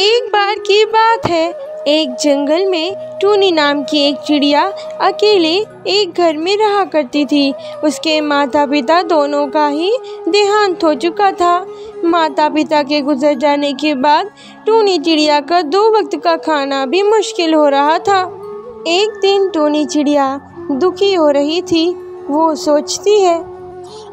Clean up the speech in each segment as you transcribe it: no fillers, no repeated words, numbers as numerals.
एक बार की बात है, एक जंगल में टूनी नाम की एक चिड़िया अकेले एक घर में रहा करती थी। उसके माता पिता दोनों का ही देहांत हो चुका था। माता पिता के गुजर जाने के बाद टूनी चिड़िया का 2 वक्त का खाना भी मुश्किल हो रहा था। एक दिन टूनी चिड़िया दुखी हो रही थी। वो सोचती है,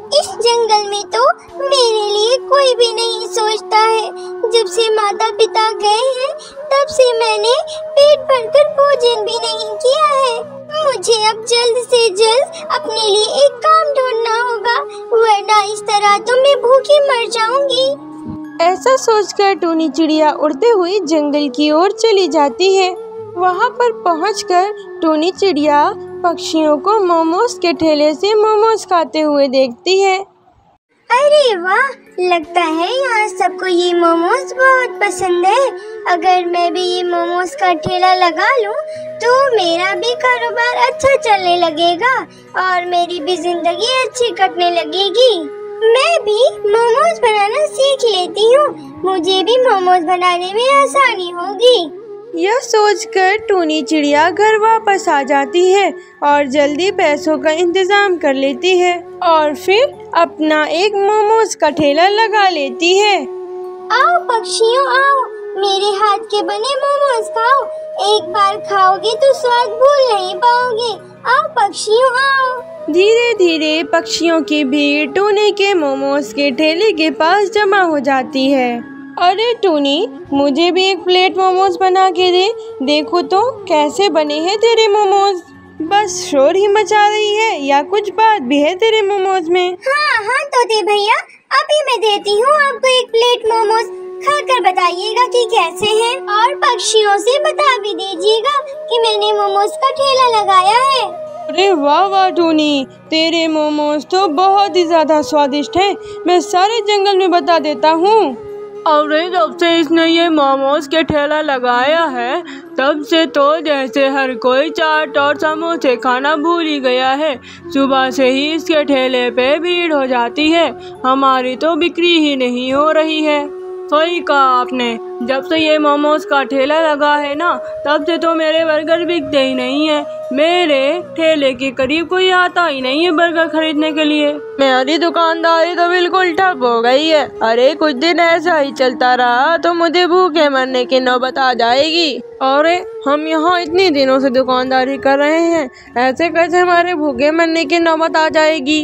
इस जंगल में तो मेरे लिए कोई भी नहीं सोचता है। जब से माता पिता गए हैं तब से मैंने पेट भरकर भोजन भी नहीं किया है। मुझे अब जल्द से जल्द अपने लिए एक काम ढूंढना होगा, वरना इस तरह तो मैं भूखी मर जाऊंगी। ऐसा सोचकर टूनी चिड़िया उड़ते हुए जंगल की ओर चली जाती है। वहाँ पर पहुँचकर टूनी चिड़िया पक्षियों को मोमोज के ठेले से मोमोज खाते हुए देखती है। अरे वाह, लगता है यहाँ सबको ये मोमोज बहुत पसंद है। अगर मैं भी ये मोमोज का ठेला लगा लूँ तो मेरा भी कारोबार अच्छा चलने लगेगा और मेरी भी जिंदगी अच्छी कटने लगेगी। मैं भी मोमोज बनाना सीख लेती हूँ, मुझे भी मोमोज बनाने में आसानी होगी। यह सोचकर टूनी चिड़िया घर वापस आ जाती है और जल्दी पैसों का इंतजाम कर लेती है और फिर अपना एक मोमोज का ठेला लगा लेती है। आओ पक्षियों आओ, मेरे हाथ के बने मोमोज खाओ। एक बार खाओगे तो स्वाद भूल नहीं पाओगे। आओ पक्षियों आओ। धीरे धीरे पक्षियों की भीड़ टूनी के मोमोज के ठेले के पास जमा हो जाती है। अरे टूनी, मुझे भी एक प्लेट मोमोज बना के दे। देखो तो कैसे बने हैं तेरे मोमोज। बस शोर ही मचा रही है या कुछ बात भी है तेरे मोमोज में? हाँ तोते भैया, अभी मैं देती हूँ आपको एक प्लेट मोमोज। खाकर बताइएगा कि कैसे हैं और पक्षियों से बता भी दीजिएगा कि मैंने मोमोज का ठेला लगाया है। अरे वाह वाह टूनी, तेरे मोमोज तो बहुत ही ज्यादा स्वादिष्ट हैं। मैं सारे जंगल में बता देता हूँ। अरे जब से इसने ये मोमोज के ठेला लगाया है तब से तो जैसे हर कोई चाट और समोसे खाना भूल ही गया है। सुबह से ही इसके ठेले पे भीड़ हो जाती है, हमारी तो बिक्री ही नहीं हो रही है। सही कहा आपने, जब से ये मोमोज का ठेला लगा है ना तब से तो मेरे बर्गर बिकते ही नहीं है। मेरे ठेले के करीब कोई आता ही नहीं है बर्गर खरीदने के लिए। मेरी दुकानदारी तो बिल्कुल ठप हो गई है। अरे कुछ दिन ऐसा ही चलता रहा तो मुझे भूखे मरने की नौबत आ जाएगी। अरे हम यहाँ इतने दिनों से दुकानदारी कर रहे हैं, ऐसे कैसे हमारे भूखे मरने की नौबत आ जाएगी।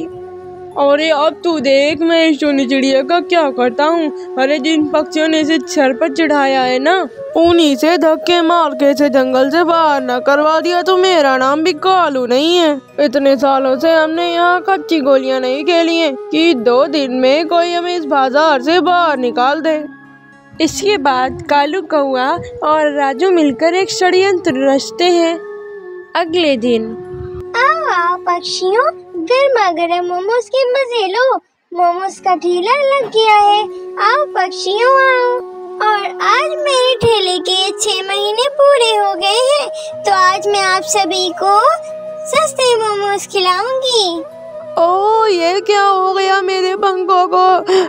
अरे अब तू देख मैं इस टूनी चिड़िया का क्या करता हूँ। अरे जिन पक्षियों ने इसे सर पर चढ़ाया है ना, उन्हीं से धक्के मार के इसे जंगल से बाहर न करवा दिया तो मेरा नाम भी कालू नहीं है। इतने सालों से हमने यहाँ कच्ची गोलियाँ नहीं खेली हैं कि 2 दिन में कोई हमें इस बाजार से बाहर निकाल दे। इसके बाद कालू कौआ और राजू मिलकर एक षड्यंत्र रचते हैं। अगले दिन आओ पक्षियों, गर्मा गर्म मोमोज के मजे लो। मोमोज का ठेला लग गया है, आओ पक्षियों आओ। और आज मेरे ठेले के 6 महीने पूरे हो गए हैं तो आज मैं आप सभी को सस्ते मोमोज खिलाऊंगी। ओह ये क्या हो गया मेरे पंखों को।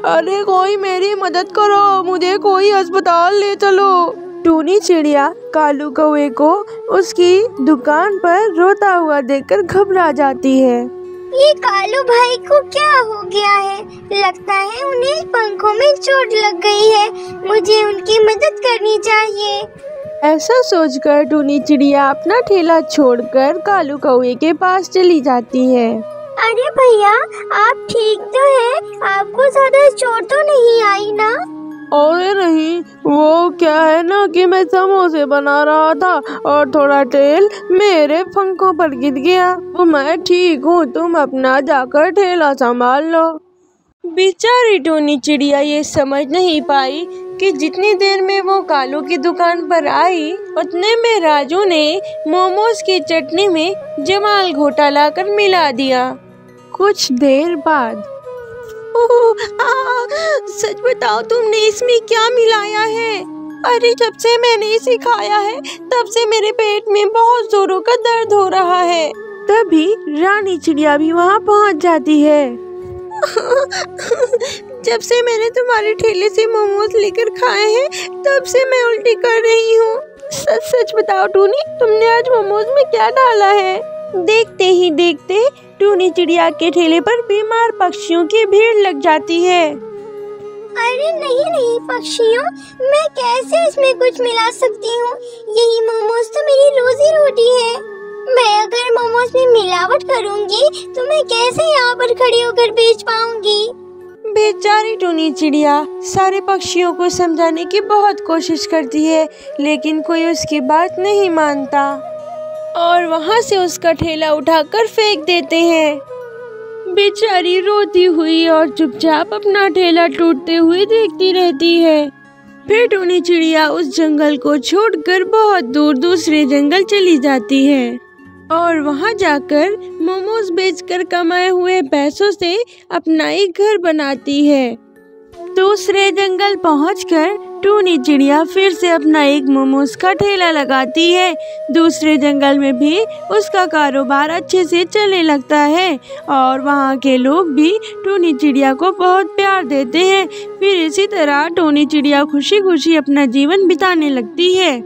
अरे कोई मेरी मदद करो, मुझे कोई अस्पताल ले चलो। टूनी चिड़िया कालू कौवे को उसकी दुकान पर रोता हुआ देखकर घबरा जाती है। ये कालू भाई को क्या हो गया है? लगता है उन्हें पंखों में चोट लग गई है, मुझे उनकी मदद करनी चाहिए। ऐसा सोचकर टूनी चिड़िया अपना ठेला छोड़कर कालू कौवे के पास चली जाती है। अरे भैया, आप ठीक तो हैं? आपको ज्यादा चोट तो नहीं आई ना? अरे नहीं, वो क्या है ना कि मैं समोसे बना रहा था और थोड़ा तेल मेरे पंखों पर गिर गया। तो मैं ठीक हूँ, तुम अपना जाकर ठेला संभाल लो। बेचारी टूनी चिड़िया ये समझ नहीं पाई कि जितनी देर में वो कालू की दुकान पर आई उतने में राजू ने मोमोज की चटनी में जमाल घोटाला कर मिला दिया। कुछ देर बाद सच बताओ, तुमने इसमें क्या मिलाया है? अरे जब से मैंने इसे खाया है तब से मेरे पेट में बहुत जोरों का दर्द हो रहा है। तभी रानी चिड़िया भी वहाँ पहुँच जाती है। जब से मैंने तुम्हारे ठेले से मोमोज लेकर खाए हैं तब से मैं उल्टी कर रही हूँ। सच सच बताओ टूनी, तुमने आज मोमोज में क्या डाला है? देखते ही देखते टूनी चिड़िया के ठेले पर बीमार पक्षियों की भीड़ लग जाती है। अरे नहीं नहीं पक्षियों, मैं कैसे इसमें कुछ मिला सकती हूँ? यही मोमोज तो मेरी रोजी रोटी है। मैं अगर मोमोज में मिलावट करूँगी तो मैं कैसे यहाँ पर खड़ी होकर बेच पाऊँगी? बेचारी टूनी चिड़िया सारे पक्षियों को समझाने की बहुत कोशिश करती है, लेकिन कोई उसकी बात नहीं मानता और वहाँ से उसका ठेला उठाकर फेंक देते हैं। बेचारी रोती हुई और चुपचाप अपना ठेला टूटते हुए देखती रहती है। फिर टूनी चिड़िया उस जंगल को छोड़कर बहुत दूर दूसरे जंगल चली जाती है और वहाँ जाकर मोमोज बेचकर कमाए हुए पैसों से अपना एक घर बनाती है। दूसरे जंगल पहुंचकर टूनी चिड़िया फिर से अपना एक मोमोज का ठेला लगाती है। दूसरे जंगल में भी उसका कारोबार अच्छे से चलने लगता है और वहाँ के लोग भी टूनी चिड़िया को बहुत प्यार देते हैं। फिर इसी तरह टूनी चिड़िया खुशी खुशी अपना जीवन बिताने लगती है।